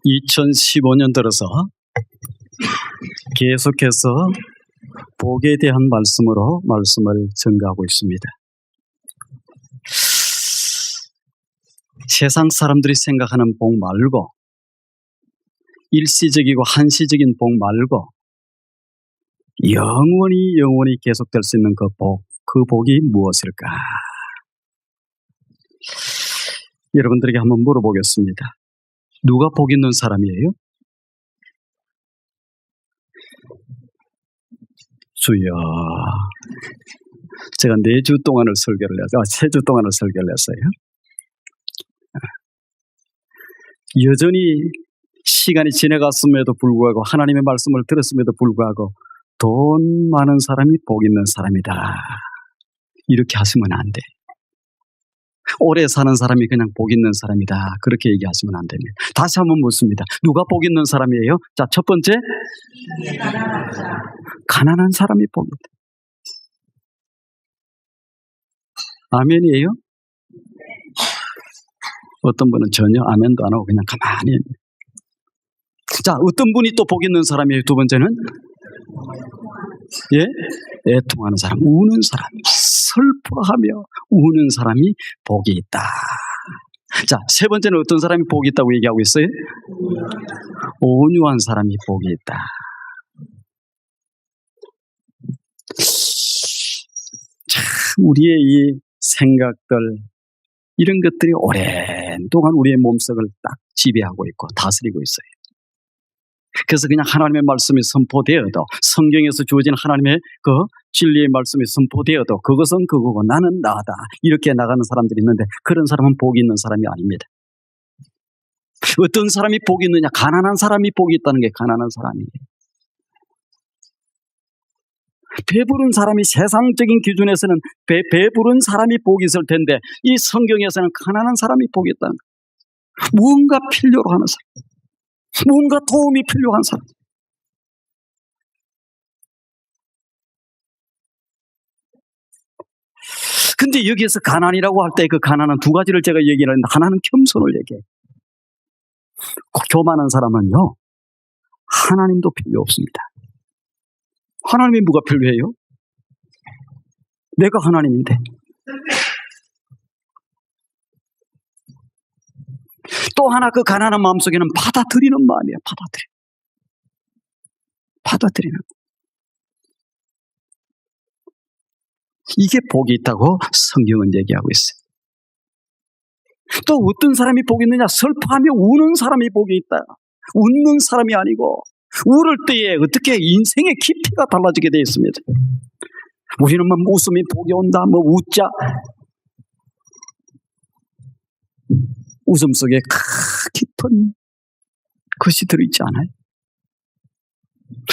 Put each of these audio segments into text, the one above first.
2015년 들어서 계속해서 복에 대한 말씀으로 말씀을 전가하고 있습니다. 세상 사람들이 생각하는 복 말고, 일시적이고 한시적인 복 말고 영원히 계속될 수 있는 그 복이 무엇일까? 여러분들에게 한번 물어보겠습니다. 누가 복 있는 사람이에요? 주여. 제가 4주 동안을 설교를 했어요. 3주 동안을 설교를 했어요. 여전히 시간이 지나갔음에도 불구하고, 하나님의 말씀을 들었음에도 불구하고 돈 많은 사람이 복 있는 사람이다, 이렇게 하시면 안 돼. 오래 사는 사람이 그냥 복 있는 사람이다, 그렇게 얘기하시면 안 됩니다. 다시 한번 묻습니다. 누가 복 있는 사람이에요? 자, 첫 번째, 가난한 사람이 복 있다. 아멘이에요? 어떤 분은 전혀 아멘도 안 하고 그냥 가만히. 자, 어떤 분이 또 복 있는 사람이에요? 두 번째는, 애통하는 사람, 우는 사람, 슬퍼하며 우는 사람이 복이 있다. 자, 세 번째는 어떤 사람이 복이 있다고 얘기하고 있어요? 온유한 사람이 복이 있다. 참, 우리의 이 생각들, 이런 것들이 오랜 동안 우리의 몸속을 딱 지배하고 있고 다스리고 있어요. 그래서 그냥 하나님의 말씀이 선포되어도, 성경에서 주어진 하나님의 그 진리의 말씀이 선포되어도 그것은 그거고 나는 나다, 이렇게 나가는 사람들이 있는데, 그런 사람은 복이 있는 사람이 아닙니다. 어떤 사람이 복이 있느냐? 가난한 사람이 복이 있다는 게 가난한 사람이에요. 배부른 사람이, 세상적인 기준에서는 배부른 사람이 복이 있을 텐데, 이 성경에서는 가난한 사람이 복이 있다는 거예요. 무언가 필요로 하는 사람, 뭔가 도움이 필요한 사람. 근데 여기에서 가난이라고 할 때 그 가난은 두 가지를 제가 얘기를 했는데, 하나는 겸손을 얘기해요. 교만한 사람은요, 하나님도 필요 없습니다. 하나님이 뭐가 필요해요? 내가 하나님인데. 또 하나, 그 가난한 마음속에는 받아들이는 마음이에요. 받아들이는. 이게 복이 있다고 성경은 얘기하고 있어요. 또 어떤 사람이 복이 있느냐? 슬퍼하며 우는 사람이 복이 있다. 웃는 사람이 아니고, 울을 때에 어떻게 인생의 깊이가 달라지게 되어 있습니다. 우리는 뭐 웃음이 복이 온다, 뭐 웃자. 웃음 속에 깊은 것이 들어있지 않아요?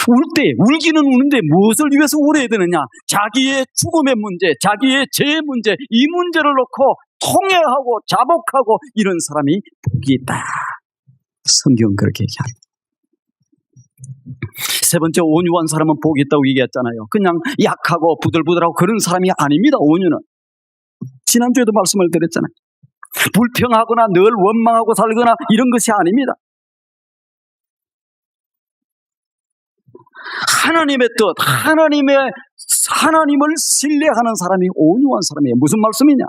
울 때, 울기는 우는데 무엇을 위해서 울어야 되느냐? 자기의 죽음의 문제, 자기의 죄의 문제, 이 문제를 놓고 통회하고 자복하고 이런 사람이 복이 있다. 성경은 그렇게 얘기합니다. 세 번째, 온유한 사람은 복이 있다고 얘기했잖아요. 그냥 약하고 부들부들하고 그런 사람이 아닙니다. 온유는, 지난주에도 말씀을 드렸잖아요. 불평하거나 늘 원망하고 살거나 이런 것이 아닙니다. 하나님의 뜻, 하나님을 신뢰하는 사람이 온유한 사람이에요. 무슨 말씀이냐?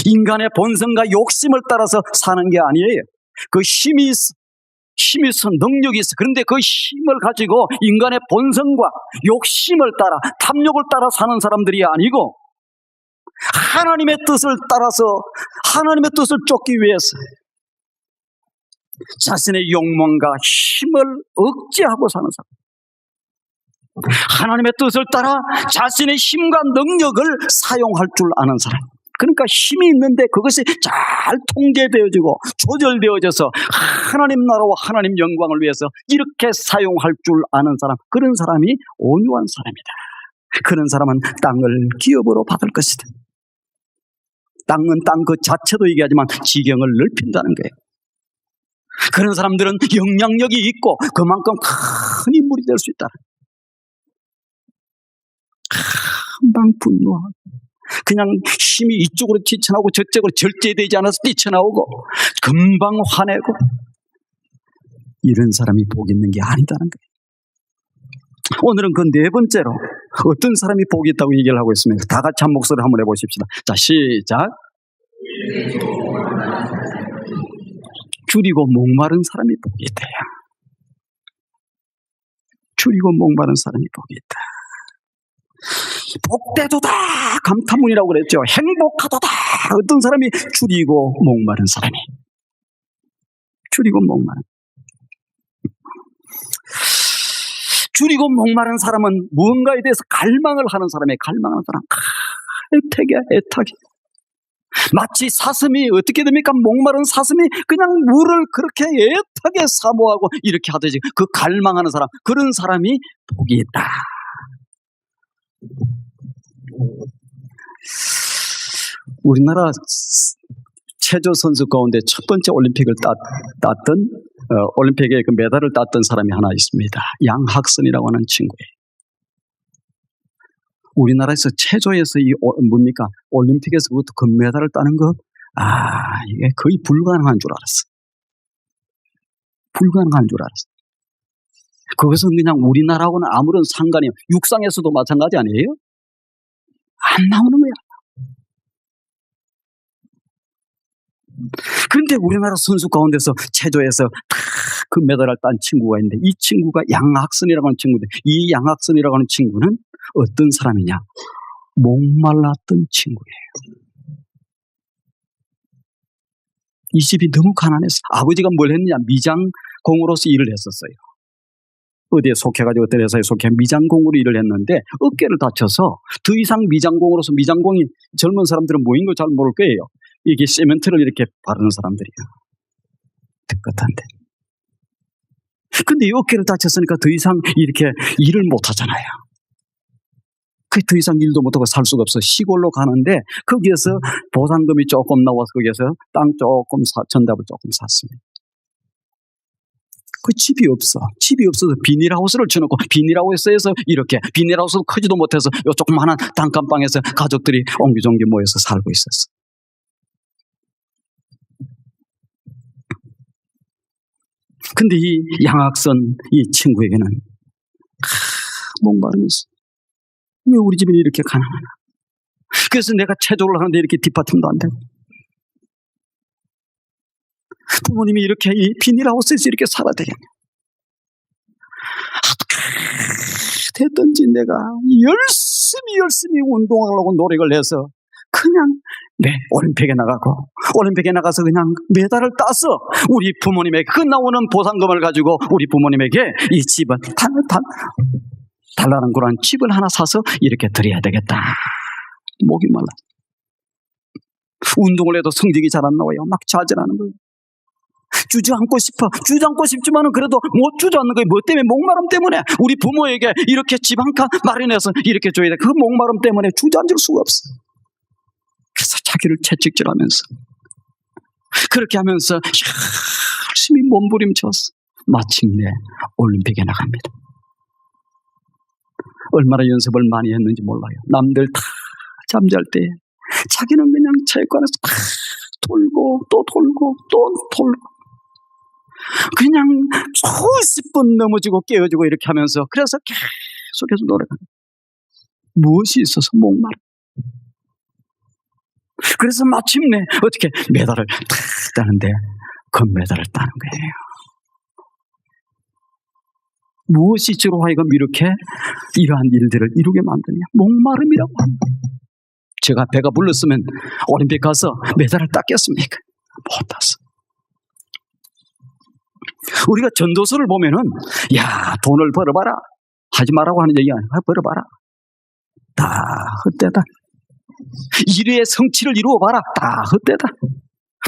인간의 본성과 욕심을 따라서 사는 게 아니에요. 그 힘이 있어, 능력이 있어. 그런데 그 힘을 가지고 인간의 본성과 욕심을 따라, 탐욕을 따라 사는 사람들이 아니고, 하나님의 뜻을 따라서, 하나님의 뜻을 쫓기 위해서 자신의 욕망과 힘을 억제하고 사는 사람, 하나님의 뜻을 따라 자신의 힘과 능력을 사용할 줄 아는 사람. 그러니까 힘이 있는데 그것이 잘 통제되어지고 조절되어져서 하나님 나라와 하나님 영광을 위해서 이렇게 사용할 줄 아는 사람, 그런 사람이 온유한 사람이다. 그런 사람은 땅을 기업으로 받을 것이다. 땅은 땅 그 자체도 얘기하지만 지경을 넓힌다는 거예요. 그런 사람들은 영향력이 있고 그만큼 큰 인물이 될 수 있다. 금방 분노하고, 그냥 힘이 이쪽으로 뛰쳐나오고 저쪽으로 절제되지 않아서 뛰쳐나오고, 금방 화내고, 이런 사람이 복 있는 게 아니다는 거예요. 오늘은 그 네 번째로 어떤 사람이 복이 있다고 얘기를 하고 있습니다. 다 같이 한 목소리로 한번 해보십시다. 자, 시작. 줄이고 목마른 사람이 복이 있다. 줄이고 목마른 사람이 복이 있다. 복되도다 감탄문이라고 그랬죠. 행복하도다. 어떤 사람이 줄이고 목마른 사람이. 줄이고 목마른. 줄이고 목마른 사람은 무언가에 대해서 갈망을 하는 사람이에요. 갈망하는 사람. 애택이야, 애탁이. 마치 사슴이 어떻게 됩니까? 목마른 사슴이 그냥 물을 그렇게 애타게 사모하고 이렇게 하듯이 그 갈망하는 사람, 그런 사람이 복이 있다. 우리나라 체조 선수 가운데 첫 번째 올림픽을 땄던 올림픽에 그 메달을 땄던 사람이 하나 있습니다. 양학선이라고 하는 친구예요. 우리나라에서 체조에서 뭡니까? 올림픽에서 그것도 금메달을 따는 거, 이게 거의 불가능한 줄 알았어. 불가능한 줄 알았어. 그것은 그냥 우리나라하고는 아무런 상관이, 육상에서도 마찬가지 아니에요? 안 나오는 거야. 그런데 우리나라 선수 가운데서 체조에서 그 메달을 딴 친구가 있는데, 이 친구가 양학선이라고 하는 친구인데, 이 양학선이라고 하는 친구는 어떤 사람이냐? 목말랐던 친구예요. 이 집이 너무 가난해서 아버지가 뭘 했느냐? 미장공으로서 일을 했었어요. 어디에 속해가지고 어떤 회사에 속해 미장공으로 일을 했는데 어깨를 다쳐서 더 이상 미장공으로서, 미장공이 젊은 사람들은 뭐인 걸 잘 모를 거예요. 이게 시멘트를 이렇게 바르는 사람들이에요. ጥቀጥቀ한데. 근데 이 어깨를 다쳤으니까 더 이상 이렇게 일을 못 하잖아요. 그 더 이상 일도 못하고 살 수가 없어. 시골로 가는데 거기에서 보상금이 조금 나와서 거기에서 땅 조금 전답을 조금 샀습니다. 그 집이 없어. 집이 없어서 비닐하우스를 쳐놓고 비닐하우스에서 이렇게 비닐하우스도 크지도 못해서 요 조그마한 단칸방에서 가족들이 옹기종기 모여서 살고 있었어. 근데 이 양학선 이 친구에게는 목마름이 있어. 왜 우리 집은 이렇게 가난하나? 그래서 내가 체조를 하는데 이렇게 뒷받침도 안 되고, 부모님이 이렇게 이 비닐하우스에서 이렇게 살아야 되겠냐? 됐든지 내가 열심히 운동하려고 노력을 해서 그냥 올림픽에 나가서 그냥 메달을 따서 우리 부모님에게 그 나오는 보상금을 가지고 우리 부모님에게 이 집은 달라는 그런 집을 하나 사서 이렇게 드려야 되겠다. 목이 말라. 운동을 해도 성적이 잘 안 나와요. 막 좌절하는 거예요. 주저앉고 싶지만은 그래도 못 주저앉는 거예요. 뭐 때문에? 목마름 때문에. 우리 부모에게 이렇게 집 한 칸 마련해서 이렇게 줘야 돼. 그 목마름 때문에 주저앉을 수가 없어. 그래서 자기를 채찍질하면서 그렇게 하면서 열심히 몸부림쳤어. 마침내 올림픽에 나갑니다. 얼마나 연습을 많이 했는지 몰라요. 남들 다 잠잘 때 자기는 그냥 체육관에서 막 돌고 또 돌고 또 돌고 그냥 수십 번 넘어지고 깨어지고 이렇게 하면서 그래서 계속해서 노력하는 무엇이 있어서 목마르. 그래서 마침내 어떻게 메달을 탁 따는데 금메달을 따는 거예요. 무엇이 저로 하여금 이렇게 이러한 일들을 이루게 만드냐? 목마름이라고 합니다. 제가 배가 불렀으면 올림픽 가서 메달을 땄겠습니까? 못 땄어. 우리가 전도서를 보면은 야 돈을 벌어봐라 하지 말라고 하는 얘기가 아니라 벌어봐라. 다 헛되다. 일의 성취를 이루어봐라. 다 헛되다.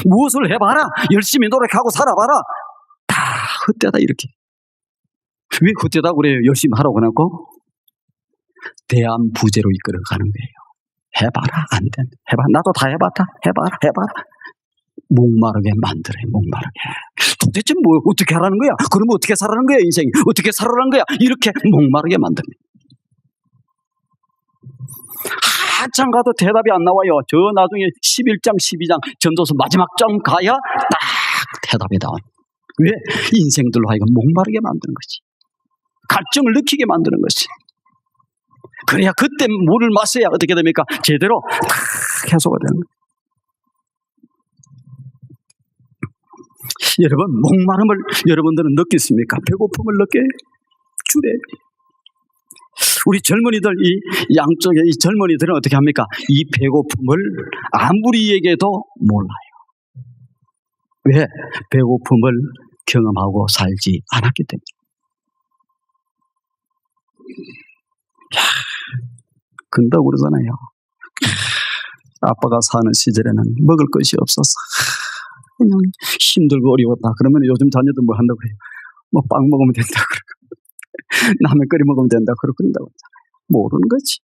무엇을 해봐라. 열심히 노력하고 살아봐라. 다 헛되다. 이렇게. 왜 헛되다고 그래요? 열심히 하라고 해놓고 대안부재로 이끌어가는 거예요. 해봐라. 안 돼. 해봐. 나도 다 해봤다. 해봐라. 목마르게 만들어요. 목마르게. 도대체 뭐 어떻게 하라는 거야? 그러면 어떻게 살아라는 거야? 인생이 어떻게 살아라는 거야? 이렇게 목마르게 만듭니다. 한참 가도 대답이 안 나와요. 저 나중에 11장 12장 전도서 마지막 장 가야 딱 대답이 나와요. 왜? 인생들로 하여금 목마르게 만드는 거지. 갈증을 느끼게 만드는 거지. 그래야 그때 물을 마셔야 어떻게 됩니까? 제대로 다 해소가 되는 거예요. 여러분, 목마름을 여러분들은 느끼십니까? 배고픔을 느껴요? 주례. 우리 젊은이들, 이 양쪽에 이 젊은이들은 어떻게 합니까? 이 배고픔을 아무리 얘기해도 몰라요. 왜? 배고픔을 경험하고 살지 않았기 때문에. 근다고 그러잖아요. 아빠가 사는 시절에는 먹을 것이 없어서 그냥 힘들고 어려웠다. 그러면 요즘 자녀들 뭐 한다고 해요? 뭐 빵 먹으면 된다 그러고 라면 끓여 먹으면 된다 그런다고 모르는 거지.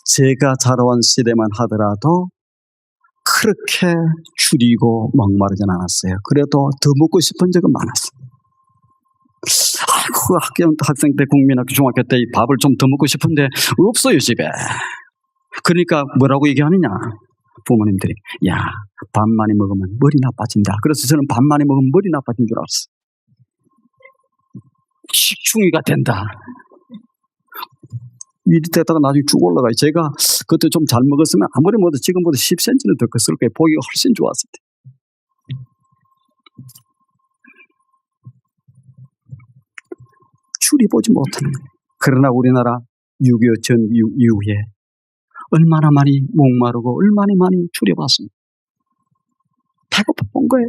제가 자라온 시대만 하더라도 그렇게 줄이고 목마르진 않았어요. 그래도 더 먹고 싶은 적은 많았어요. 아이고, 학생 때, 국민학교, 중학교 때 밥을 좀 더 먹고 싶은데 없어요, 집에. 그러니까 뭐라고 얘기하느냐? 부모님들이, 야, 밥 많이 먹으면 머리 나빠진다. 그래서 저는 밥 많이 먹으면 머리 나빠진 줄 알았어요. 식충이가 된다. 이때다가 나중에 쭉 올라가요. 제가 그때 좀 잘 먹었으면 아무리 먹어도 지금보다 10cm는 더 컸을 거예요. 보기가 훨씬 좋았을 때. 줄이보지 못하는 거예요. 그러나 우리나라 6.25 전 이후에 얼마나 많이 목마르고 얼마나 많이 줄여봤습니다. 배고파 본 거예요.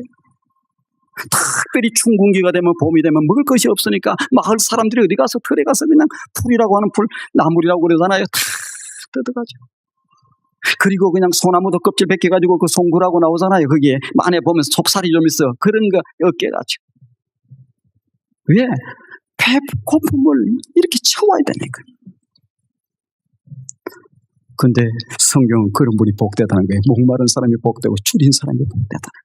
특별히 춘궁기가 되면 봄이 되면 먹을 것이 없으니까 마을 사람들이 어디 가서 들에 가서 그냥 풀이라고 하는 풀, 나물이라고 그러잖아요. 다 뜯어가지고. 그리고 그냥 소나무도 껍질 벗겨가지고 그 송구라고 나오잖아요. 거기에 안에 보면 속살이 좀 있어. 그런 거 어깨가지고. 왜? 배고픔을 이렇게 채워야 되니까. 근데 성경은 그런 분이 복되다는 거예요. 목마른 사람이 복되고 줄인 사람이 복되다는 거예요.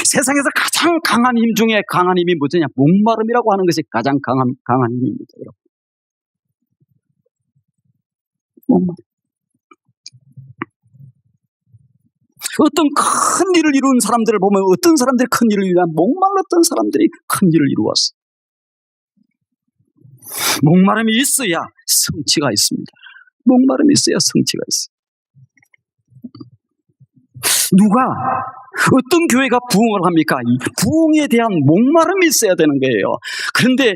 세상에서 가장 강한 힘 중에 강한 힘이 뭐냐? 목마름이라고 하는 것이 가장 강한 힘입니다. 여러분. 목마름. 어떤 큰 일을 이룬 사람들을 보면 어떤 사람들이 큰 일을 이루냐? 목말랐던 사람들이 큰 일을 이루었어. 목마름이 있어야 성취가 있습니다. 목마름이 있어야 성취가 있어요. 누가 어떤 교회가 부흥을 합니까? 이 부흥에 대한 목마름이 있어야 되는 거예요. 그런데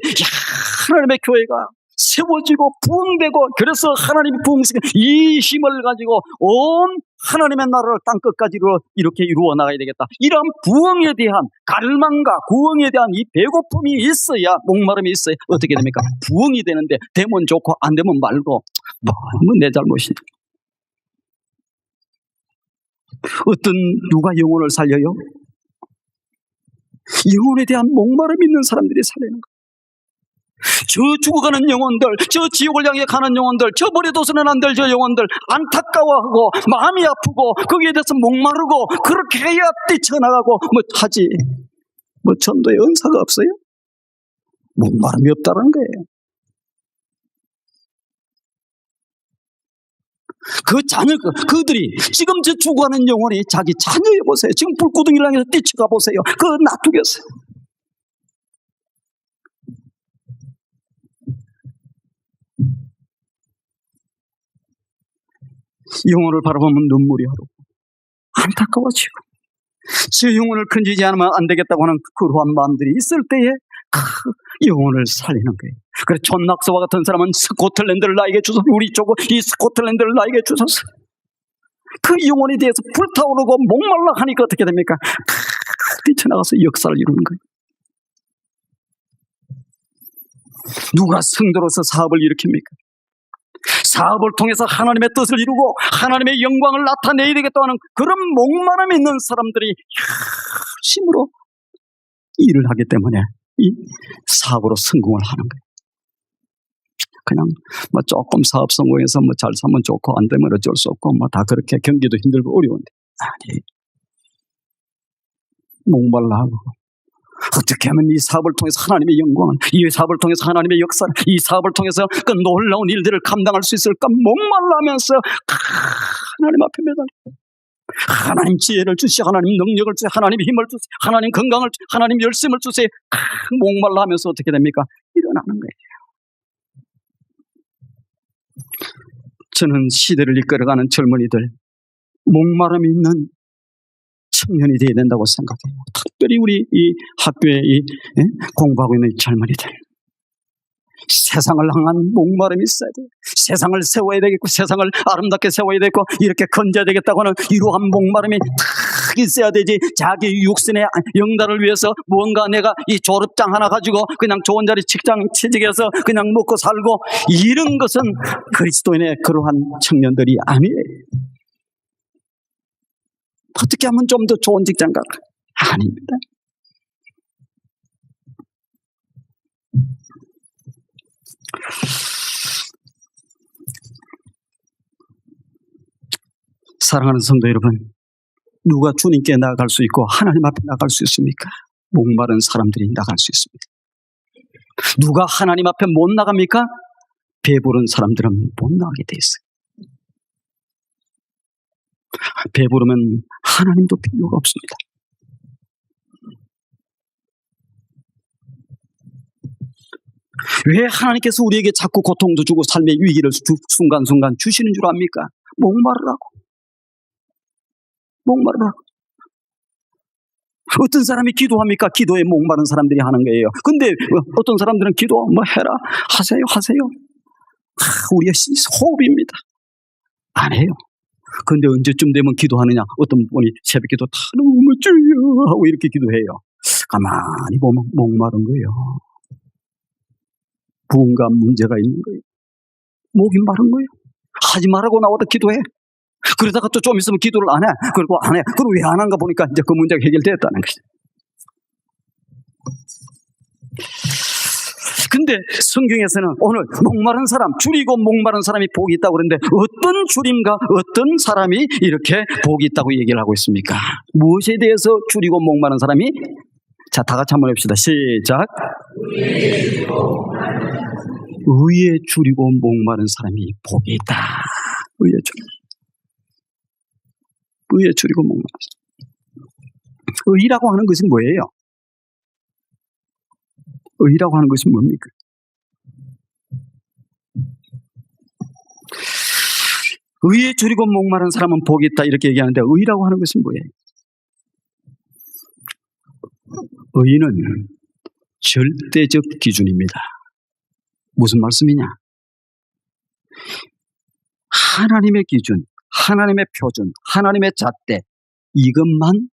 하나님의 교회가 세워지고 부흥되고 그래서 하나님의 부흥시킨 이 힘을 가지고 온 하나님의 나라를 땅끝까지 이렇게 이루어 나가야 되겠다. 이런 부흥에 대한 갈망과 부흥에 대한 이 배고픔이 있어야 목마름이 있어야 어떻게 됩니까? 부흥이 되는데 되면 좋고 안 되면 말고 뭐 내 잘못이지. 어떤 누가 영혼을 살려요? 영혼에 대한 목마름 있는 사람들이 살리는 거예요. 저 죽어가는 영혼들, 저 지옥을 향해 가는 영혼들, 저 버려둬서는 안 될 저 영혼들 안타까워하고 마음이 아프고 거기에 대해서 목마르고 그렇게 해야 뛰쳐나가고 뭐 하지. 뭐 전도에 은사가 없어요? 목마름이 없다는 거예요. 그 자녀, 그들이 지금 저 죽어가는 영혼이 자기 자녀여 보세요. 지금 불구덩이를 향해서 뛰쳐가 보세요. 그거 놔두겠어요. 영혼을 바라보면 눈물이 흐르고 안타까워지고 저 영혼을 건지지 않으면 안 되겠다고 하는 그러한 마음들이 있을 때에 그 영혼을 살리는 거예요. 그래서 존 낙서와 같은 사람은 스코틀랜드를 나에게 주소서. 우리 쪽은 이 스코틀랜드를 나에게 주소서. 그 영혼에 대해서 불타오르고 목말라 하니까 어떻게 됩니까? 뛰쳐나가서 역사를 이루는 거예요. 누가 성도로서 사업을 일으킵니까? 사업을 통해서 하나님의 뜻을 이루고 하나님의 영광을 나타내야 되겠다고 하는 그런 목마름 있는 사람들이 힘으로 일을 하기 때문에 이 사업으로 성공을 하는 거예요. 그냥 뭐 조금 사업 성공해서 뭐 잘 사면 좋고 안 되면 어쩔 수 없고 뭐 다 그렇게 경기도 힘들고 어려운데 아니 목말라 하고 어떻게 하면 이 사업을 통해서 하나님의 영광을, 이 사업을 통해서 하나님의 역사를, 이 사업을 통해서 그 놀라운 일들을 감당할 수 있을까 목말라 하면서 하나님 앞에 매달려 하나님 지혜를 주시, 하나님 능력을 주시, 하나님 힘을 주시, 하나님 건강을 주시, 하나님 열심을 주시. 목말라 하면서 어떻게 됩니까? 일어나는 거예요. 저는 시대를 이끌어가는 젊은이들, 목마름이 있는 청년이 되어야 된다고 생각해요. 특별히 우리 이 학교에 공부하고 있는 젊은이들, 세상을 향한 목마름이 있어야 돼요. 세상을 세워야 되겠고, 세상을 아름답게 세워야 되겠고, 이렇게 건져야 되겠다고 하는 이러한 목마름이 탁 있어야 되지. 자기 육신의 영달을 위해서 뭔가 내가 이 졸업장 하나 가지고 그냥 좋은 자리 직장 취직해서 그냥 먹고 살고, 이런 것은 그리스도인의 그러한 청년들이 아니에요. 어떻게 하면 좀 더 좋은 직장 갈까? 아닙니다. 사랑하는 성도 여러분, 누가 주님께 나아갈 수 있고 하나님 앞에 나아갈 수 있습니까? 목마른 사람들이 나갈 수 있습니다. 누가 하나님 앞에 못 나갑니까? 배부른 사람들은 못 나가게 돼 있어요. 배부르면 하나님도 필요가 없습니다. 왜 하나님께서 우리에게 자꾸 고통도 주고 삶의 위기를 순간순간 주시는 줄 압니까? 목마르라고. 어떤 사람이 기도합니까? 기도에 목마른 사람들이 하는 거예요. 근데 어떤 사람들은 기도 해라, 하세요. 우리의 호흡입니다. 안 해요. 근데 언제쯤 되면 기도하느냐? 어떤 분이 새벽기도 너무 주여 하고 이렇게 기도해요. 가만히 보면 목마른 거예요. 무언가 문제가 있는 거예요. 목이 마른 거예요. 하지 말라고 나와도 기도해. 그러다가 또 좀 있으면 기도를 안 해. 그리고 안 해. 그리고 왜 안 한가 보니까 이제 그 문제가 해결되었다는 것이죠. 근데 성경에서는 오늘 목마른 사람, 줄이고 목마른 사람이 복이 있다고 그러는데, 어떤 줄임과 어떤 사람이 이렇게 복이 있다고 얘기를 하고 있습니까? 무엇에 대해서 줄이고 목마른 사람이? 자, 다 같이 한번 해봅시다. 시작. 의에 줄이고 목마른 사람이 복이 있다. 의에 줄이고 목마른 사람. 의라고 하는 것이 뭐예요? 의라고 하는 것이 뭡니까? 의에 줄이고 목마른 사람은 복이 있다 이렇게 얘기하는데, 의라고 하는 것은 뭐예요? 의는 절대적 기준입니다. 무슨 말씀이냐? 하나님의 기준, 하나님의 표준, 하나님의 잣대, 이것만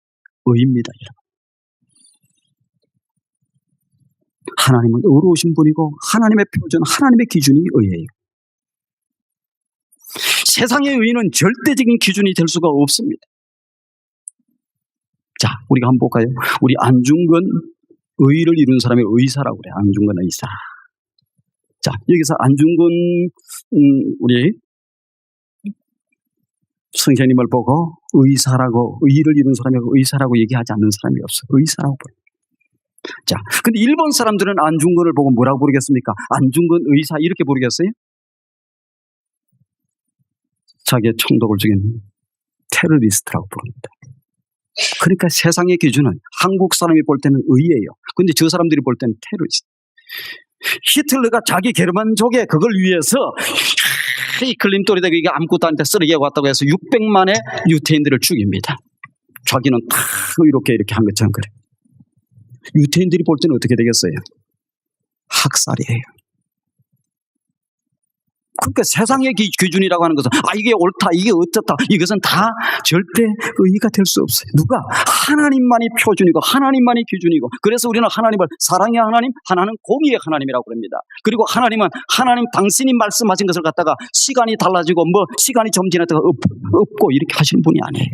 의입니다. 하나님은 의로우신 분이고 하나님의 표준, 하나님의 기준이 의예요. 세상의 의는 절대적인 기준이 될 수가 없습니다. 자, 우리가 한번 볼까요? 우리 안중근, 의를 이룬 사람이 의사라고 그래요. 안중근 의사. 자, 여기서 안중근 우리 선생님을 보고 의사라고, 의를 이룬 사람이 의사라고 얘기하지 않는 사람이 없어요. 의사라고 보여요. 자, 근데 일본 사람들은 안중근을 보고 뭐라고 부르겠습니까? 안중근 의사 이렇게 부르겠어요? 자기의 총독을 죽인 테러리스트라고 부릅니다. 그러니까 세상의 기준은 한국 사람이 볼 때는 의예요. 근데 저 사람들이 볼 때는 테러리스트. 히틀러가 자기 게르만족의 그걸 위해서 이 걸림돌이다 이게 아무것도 아닌데 쓰레기가 왔다고 해서 600만의 유태인들을 죽입니다. 자기는 다 이렇게 한 것처럼 그래. 유태인들이 볼 때는 어떻게 되겠어요? 학살이에요. 그러니까 세상의 기준이라고 하는 것은 이게 옳다, 이게 어쩌다, 이것은 다 절대 의의가 될 수 없어요. 누가? 하나님만이 표준이고 하나님만이 기준이고, 그래서 우리는 하나님을 사랑의 하나님, 하나는 공의의 하나님이라고 합니다. 그리고 하나님은 하나님 당신이 말씀하신 것을 갖다가 시간이 달라지고 시간이 좀 지났다가 없고 이렇게 하시는 분이 아니에요.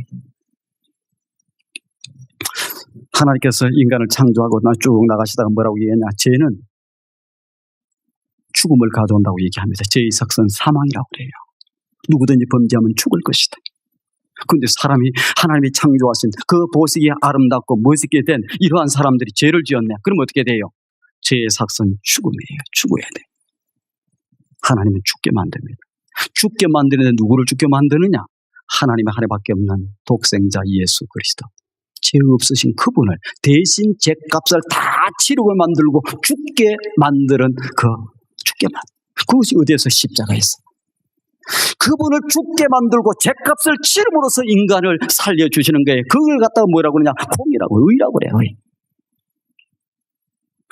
하나님께서 인간을 창조하고 쭉 나가시다가 뭐라고 얘기하냐? 죄는 죽음을 가져온다고 얘기합니다. 죄의 삭은 사망이라고 그래요. 누구든지 범죄하면 죽을 것이다. 그런데 사람이 하나님이 창조하신 그 보시기에 아름답고 멋있게 된 이러한 사람들이 죄를 지었네. 그럼 어떻게 돼요? 죄의 삭은 죽음이에요. 죽어야 돼. 하나님은 죽게 만듭니다. 죽게 만드는데 누구를 죽게 만드느냐? 하나님의 하나밖에 없는 독생자 예수 그리스도, 죄 없으신 그분을 대신 죄값을 다 치르고 만들고 죽게 만드는 그것이 어디에서 십자가에서 그분을 죽게 만들고 죄값을 치름으로써 인간을 살려주시는 거예요. 그걸 갖다가 뭐라고 그러냐? 공이라고, 의라고 그래요. 의.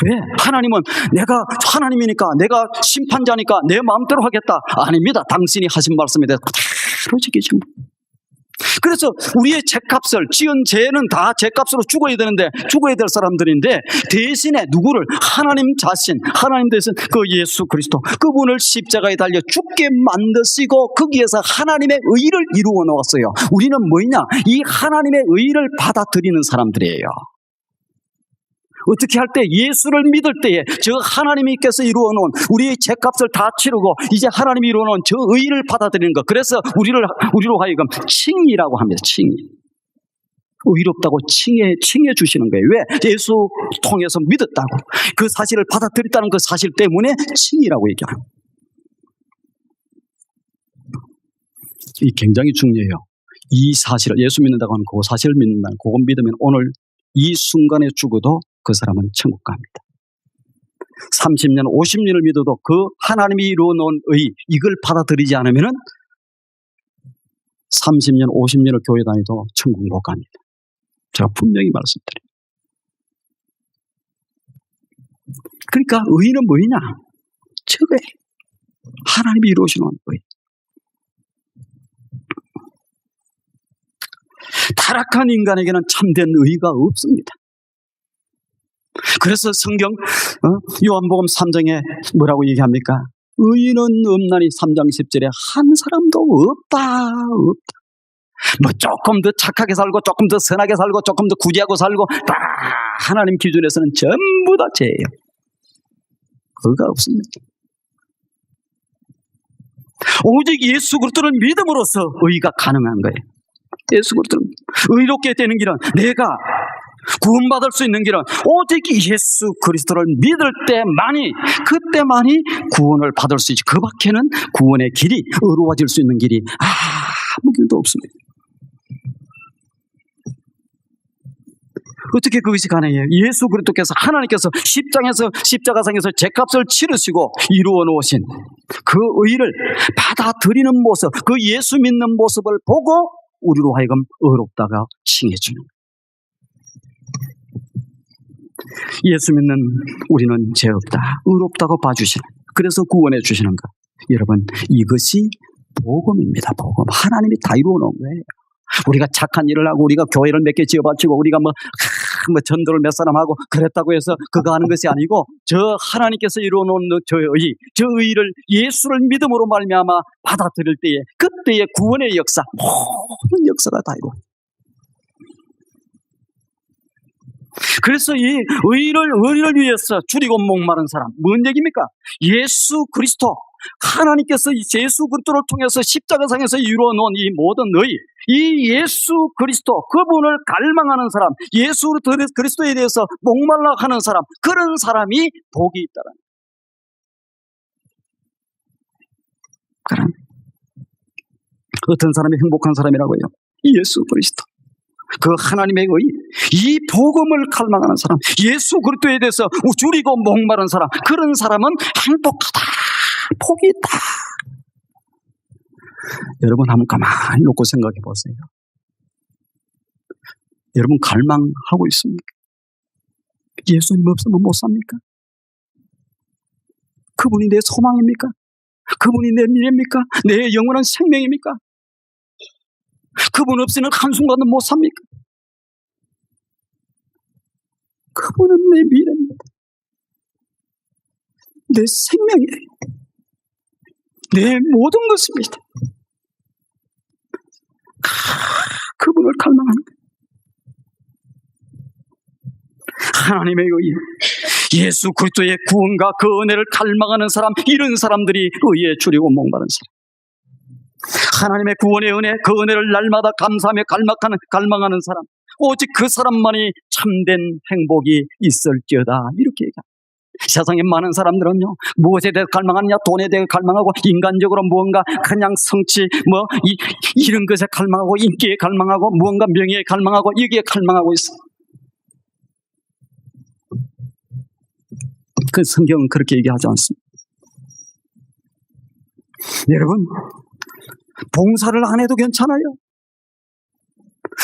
왜? 하나님은 내가 하나님이니까, 내가 심판자니까 내 마음대로 하겠다. 아닙니다. 당신이 하신 말씀에 대해서 그대로 지키죠. 그래서 우리의 죄값을, 지은 죄는 다 죄값으로 죽어야 되는데, 죽어야 될 사람들인데, 대신에 누구를? 하나님 자신, 하나님 대신 그 예수 그리스도, 그분을 십자가에 달려 죽게 만드시고 거기에서 하나님의 의를 이루어 놓았어요. 우리는 뭐냐? 이 하나님의 의를 받아들이는 사람들이에요. 어떻게 할 때? 예수를 믿을 때에 저 하나님께서 이루어놓은 우리의 죄값을 다 치르고 이제 하나님이 이루어놓은 저 의를 받아들이는 것. 그래서 우리로 하여금 칭의라고 합니다. 칭의. 의롭다고 칭해 주시는 거예요. 왜? 예수 통해서 믿었다고. 그 사실을 받아들였다는 그 사실 때문에 칭의라고 얘기해요. 이 굉장히 중요해요. 이 사실을, 예수 믿는다고 하는 그 사실을 믿는다는, 그걸 믿으면 오늘 이 순간에 죽어도 그 사람은 천국 갑니다. 30년, 50년을 믿어도 그 하나님이 이루어놓은 의, 이걸 받아들이지 않으면 30년, 50년을 교회 다니도 천국 못 갑니다. 제가 분명히 말씀드립니다. 그러니까 의는 뭐냐? 저거예요. 하나님이 이루어주는 의. 타락한 인간에게는 참된 의가 없습니다. 그래서 성경 요한복음 3장에 뭐라고 얘기합니까? 의인은 없나니 3장 10절에 한 사람도 없다. 뭐 조금 더 착하게 살고 조금 더 선하게 살고 조금 더 구제하고 살고 다 하나님 기준에서는 전부 다 죄예요. 의가 없습니다. 오직 예수 그리스도를 믿음으로써 의가 가능한 거예요. 예수 그리스도는 의롭게 되는 길은, 내가 구원받을 수 있는 길은 오직 예수 그리스도를 믿을 때만이, 그때만이 구원을 받을 수 있지. 그 밖에는 구원의 길이, 의로워질 수 있는 길이 아무 길도 없습니다. 어떻게 그것이 가능해요? 예수 그리스도께서, 하나님께서 십자가상에서 죄값을 치르시고 이루어 놓으신 그 의를 받아들이는 모습, 그 예수 믿는 모습을 보고 우리로 하여금 의롭다가 칭해주는 거예요. 예수 믿는 우리는 죄 없다, 의롭다고 봐주시는, 그래서 구원해 주시는 것. 여러분, 이것이 복음입니다. 복음. 하나님이 다 이루어 놓은 거예요. 우리가 착한 일을 하고, 우리가 교회를 몇 개 지어바치고, 우리가 뭐 전도를 몇 사람 하고 그랬다고 해서 그거 하는 것이 아니고, 저 하나님께서 이루어 놓은 저 의를 예수를 믿음으로 말미암아 받아들일 때에, 그때의 구원의 역사, 모든 역사가 다 이루어. 그래서 이 의를 위해서 줄이고 목마른 사람, 뭔 얘기입니까? 예수 그리스도, 하나님께서 예수 그리스도를 통해서 십자가상에서 이루어 놓은 이 모든 의, 이 예수 그리스도, 그분을 갈망하는 사람, 예수 그리스도에 대해서 목말라 하는 사람, 그런 사람이 복이 있다는 거예요. 어떤 사람이 행복한 사람이라고요? 예수 그리스도, 그 하나님의 의, 이 복음을 갈망하는 사람, 예수 그리스도에 대해서 줄이고 목마른 사람, 그런 사람은 행복하다, 복이 있다. 여러분 한번 가만히 놓고 생각해 보세요. 여러분 갈망하고 있습니까? 예수님 없으면 못 삽니까? 그분이 내 소망입니까? 그분이 내 미래입니까? 내 영원한 생명입니까? 그분 없이는 한순간도 못 삽니까? 그분은 내 미래입니다. 내 생명이에요. 내 모든 것입니다. 그분을 갈망하는 거예요. 하나님의 의, 예수 그리스도의 구원과 그 은혜를 갈망하는 사람, 이런 사람들이 의에 줄이고 목마른 사람. 하나님의 구원의 은혜, 그 은혜를 날마다 감사하며 갈망하는 사람, 오직 그 사람만이 참된 행복이 있을지어다, 이렇게 얘기합니다. 세상에 많은 사람들은요, 무엇에 대해 갈망하느냐? 돈에 대해 갈망하고, 인간적으로 무언가 그냥 성취, 이런 것에 갈망하고, 인기에 갈망하고, 무언가 명예에 갈망하고, 여기에 갈망하고 있어. 그 성경은 그렇게 얘기하지 않습니다. 여러분, 봉사를 안 해도 괜찮아요.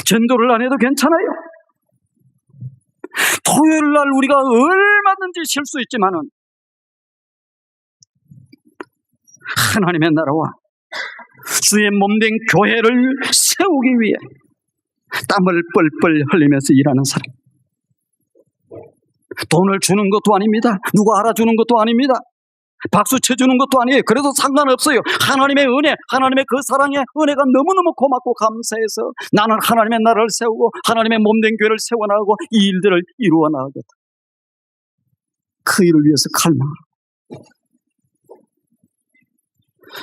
전도를 안 해도 괜찮아요. 토요일 날 우리가 얼마든지 쉴 수 있지만은 하나님의 나라와 주의 몸된 교회를 세우기 위해 땀을 뻘뻘 흘리면서 일하는 사람, 돈을 주는 것도 아닙니다. 누가 알아주는 것도 아닙니다. 박수 쳐주는 것도 아니에요. 그래도 상관없어요. 하나님의 은혜, 하나님의 그 사랑의 은혜가 너무너무 고맙고 감사해서 나는 하나님의 나라를 세우고 하나님의 몸된 교회를 세워나가고 이 일들을 이루어 나가겠다. 그 일을 위해서 갈망하고,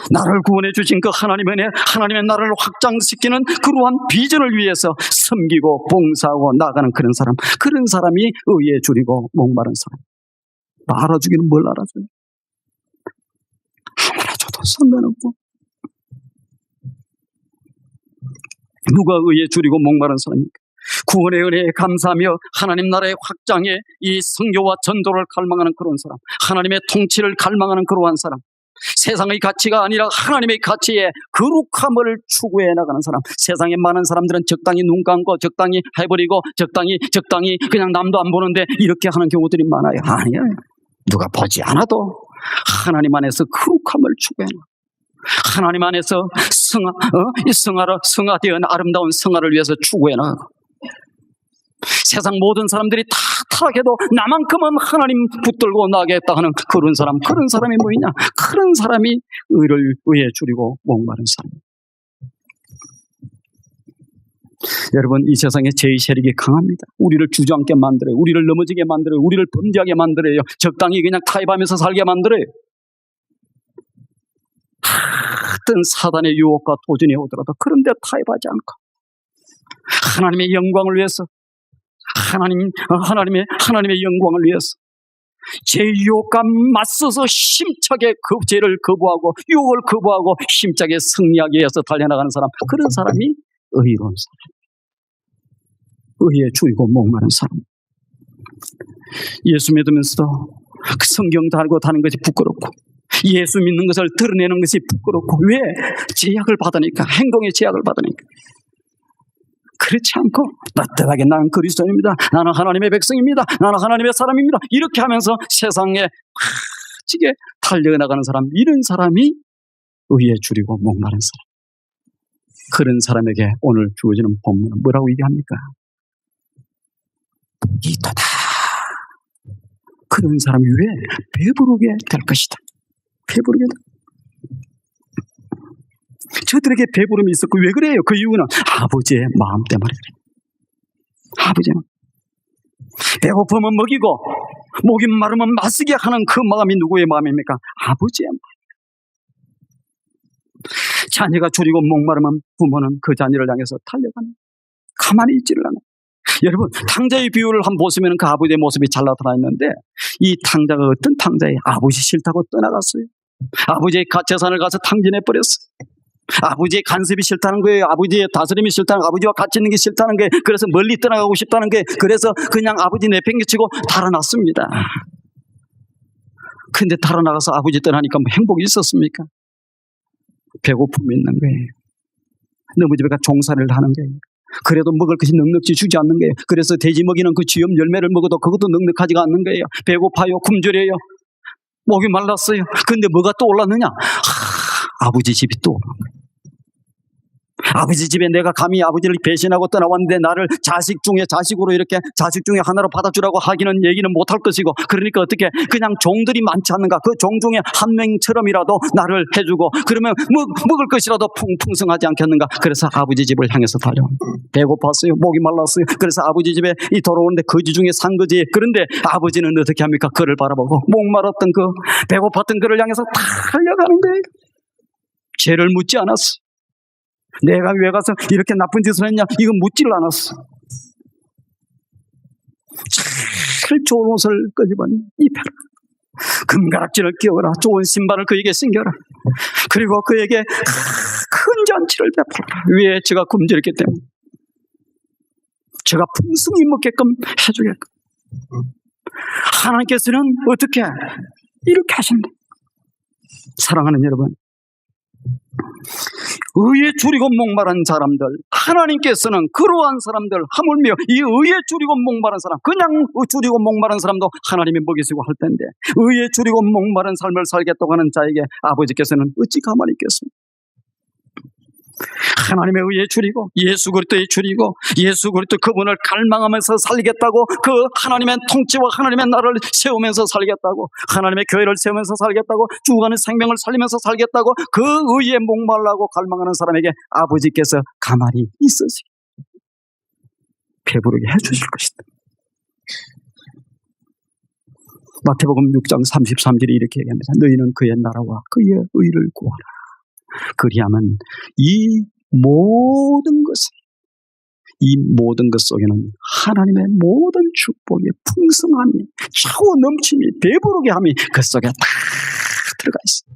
나를 구원해 주신 그 하나님의 은혜, 하나님의 나라를 확장시키는 그러한 비전을 위해서 섬기고 봉사하고 나가는 그런 사람이 의에 줄이고 목마른 사람. 알아주기는 뭘 알아줘요? 아무나 줘도 상관없고. 누가 의에 줄이고 목마른 사람입니까? 구원의 은혜에 감사하며 하나님 나라의 확장에 이 선교와 전도를 갈망하는 그런 사람, 하나님의 통치를 갈망하는 그러한 사람, 세상의 가치가 아니라 하나님의 가치에 거룩함을 추구해 나가는 사람. 세상에 많은 사람들은 적당히 눈 감고 적당히 해버리고 적당히 그냥 남도 안 보는데 이렇게 하는 경우들이 많아요. 아니에요. 누가 보지 않아도 하나님 안에서 거룩함을 추구해 나가. 하나님 안에서 성화되은 아름다운 성화를 위해서 추구해 나가고, 세상 모든 사람들이 다 타락해도 나만큼은 하나님 붙들고 나가겠다 하는 그런 사람이 뭐냐? 그런 사람이 의에 줄이고 목마른 사람. 여러분, 이 세상에 죄의 세력이 강합니다. 우리를 주저앉게 만들어요. 우리를 넘어지게 만들어요. 우리를 범죄하게 만들어요. 적당히 그냥 타협하면서 살게 만들어요. 어떤 사단의 유혹과 도전이 오더라도 그런데 타협하지 않고 하나님의 영광을 위해서, 하나님의 영광을 위해서 죄의 유혹과 맞서서 힘차게 그 죄를 거부하고 유혹을 거부하고 힘차게 승리하기 위해서 달려나가는 사람, 그런 사람이 의로운 사람, 의에 줄이고 목마른 사람. 예수 믿으면서도 그 성경 달고 다는 것이 부끄럽고 예수 믿는 것을 드러내는 것이 부끄럽고, 왜? 제약을 받으니까, 행동에 제약을 받으니까. 그렇지 않고 따뜻하게 나는 그리스도입니다, 나는 하나님의 백성입니다, 나는 하나님의 사람입니다, 이렇게 하면서 세상에 빠지게 달려나가는 사람, 이런 사람이 의에 줄이고 목마른 사람. 그런 사람에게 오늘 주어지는 본문은 뭐라고 얘기합니까? 복이 있도다. 그런 사람이 왜? 배부르게 될 것이다. 배부르게 될. 저들에게 배부름이 있었고, 왜 그래요? 그 이유는 아버지의 마음 때문에 그래요. 아버지는 배고프면 먹이고 목이 마르면 마시게 하는 그 마음이 누구의 마음입니까? 아버지의 마음. 자녀가 줄이고 목마르면 부모는 그 자녀를 향해서 달려가는, 가만히 있지를 않아요. 여러분, 탕자의 비유를 한번 보시면 그 아버지의 모습이 잘 나타나 있는데, 이 탕자가 어떤 탕자예요? 아버지 싫다고 떠나갔어요. 아버지의 재산을 가서 탕진해버렸어요. 아버지의 간섭이 싫다는 거예요. 아버지의 다스림이 싫다는 거예요. 아버지와 같이 있는 게 싫다는 거예요. 그래서 멀리 떠나가고 싶다는 거예요. 그래서 그냥 아버지 내팽개치고 달아났습니다. 근데 달아나가서 아버지 떠나니까 뭐 행복이 있었습니까? 배고픔이 있는 거예요. 너무 집에 가 종살이를 하는 거예요. 그래도 먹을 것이 넉넉지 주지 않는 거예요. 그래서 돼지 먹이는 그 쥐염 열매를 먹어도 그것도 넉넉하지가 않는 거예요. 배고파요. 굶주려요. 목이 말랐어요. 근데 뭐가 또 올랐느냐? 아버지 집이 또 오는 거예요. 아버지 집에 내가 감히 아버지를 배신하고 떠나왔는데 나를 자식으로 이렇게 자식 중에 하나로 받아주라고 하기는 얘기는 못할 것이고, 그러니까 어떻게 그냥 종들이 많지 않는가? 그 종 중에 한 명처럼이라도 나를 해주고, 그러면 먹을 것이라도 풍성하지 않겠는가? 그래서 아버지 집을 향해서 달려. 배고팠어요. 목이 말랐어요. 그래서 아버지 집에 돌아오는데 거지 중에 산 거지. 그런데 아버지는 어떻게 합니까? 그를 바라보고 목말랐던 배고팠던 그를 향해서 달려가는 거예요. 죄를 묻지 않았어. 내가 왜 가서 이렇게 나쁜 짓을 했냐? 이건 묻지를 않았어. 제일 좋은 옷을 끄집어내 입혀라. 금가락지를 끼워라. 좋은 신발을 그에게 신겨라. 그리고 그에게 큰 잔치를 베풀어라. 왜? 제가 굶주렸기 때문에. 제가 풍성히 먹게끔 해주게끔. 하나님께서는 어떻게 이렇게 하신다. 사랑하는 여러분, 의에 줄이고 목마른 사람들, 하나님께서는 그러한 사람들, 하물며 이 의에 줄이고 목마른 사람, 그냥 줄이고 목마른 사람도 하나님이 먹이시고 할 텐데, 의에 줄이고 목마른 삶을 살겠다고 하는 자에게 아버지께서는 어찌 가만히 있겠습니까? 하나님의 의에 줄이고 예수 그리스도에 줄이고 예수 그리스도 그분을 갈망하면서 살겠다고, 그 하나님의 통치와 하나님의 나라를 세우면서 살겠다고, 하나님의 교회를 세우면서 살겠다고, 죽어가는 생명을 살리면서 살겠다고 그 의에 목말라고 갈망하는 사람에게 아버지께서 가만히 있으시고 배부르게 해주실 것이다. 마태복음 6장 33절이 이렇게 얘기합니다. 너희는 그의 나라와 그의 의를 구하라. 그리하면 이 모든 것 속에는 하나님의 모든 축복의 풍성함이, 차고 넘침이, 배부르게 함이 그 속에 다 들어가 있어요.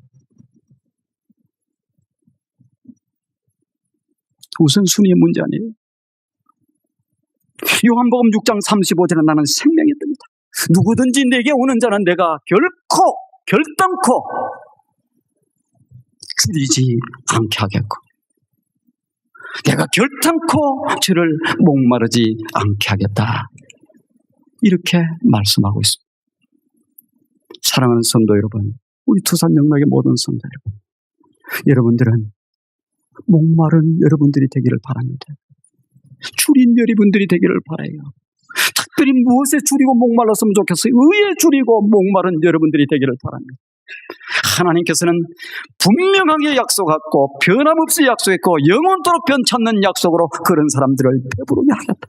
우선순위의 문제 아니에요. 요한복음 6장 35절에 나는 생명이 뜹니다. 누구든지 내게 오는 자는 내가 결단코 줄이지 않게 하겠고, 내가 결단코 저를 목마르지 않게 하겠다. 이렇게 말씀하고 있습니다. 사랑하는 성도 여러분, 우리 두산영락의 모든 성도 여러분, 여러분들은 목마른 여러분들이 되기를 바랍니다. 줄인 여러분들이 되기를 바라요. 특별히 무엇에 줄이고 목말랐으면 좋겠어요? 의에 줄이고 목마른 여러분들이 되기를 바랍니다. 하나님께서는 분명하게 약속했고 변함없이 약속했고 영원토록 변찮는 약속으로 그런 사람들을 배부르게 하겠다.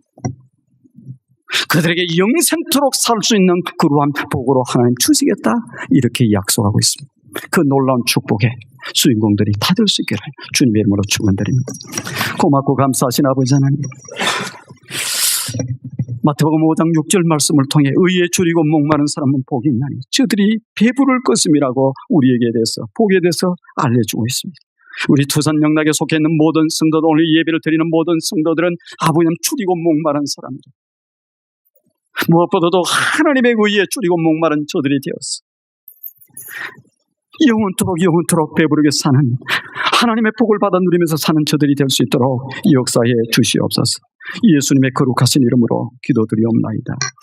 그들에게 영생토록 살 수 있는 그러한 복으로 하나님 주시겠다. 이렇게 약속하고 있습니다. 그 놀라운 축복의 주인공들이 다 될 수 있기를 주님의 이름으로 축원드립니다. 고맙고 감사하신 아버지 하나님, 마태복음 5장 6절 말씀을 통해 의에 줄이고 목마른 사람은 복이 있나니 저들이 배부를 것임이라고 우리에게 대해서, 복에 대해서 알려주고 있습니다. 우리 두산영락에 속해 있는 모든 성도들, 오늘 예배를 드리는 모든 성도들은 아버님 줄이고 목마른 사람들, 무엇보다도 하나님의 의에 줄이고 목마른 저들이 되었어 영원토록 배부르게 사는, 하나님의 복을 받아 누리면서 사는 저들이 될 수 있도록 역사해 주시옵소서. 예수님의 거룩하신 이름으로 기도드리옵나이다.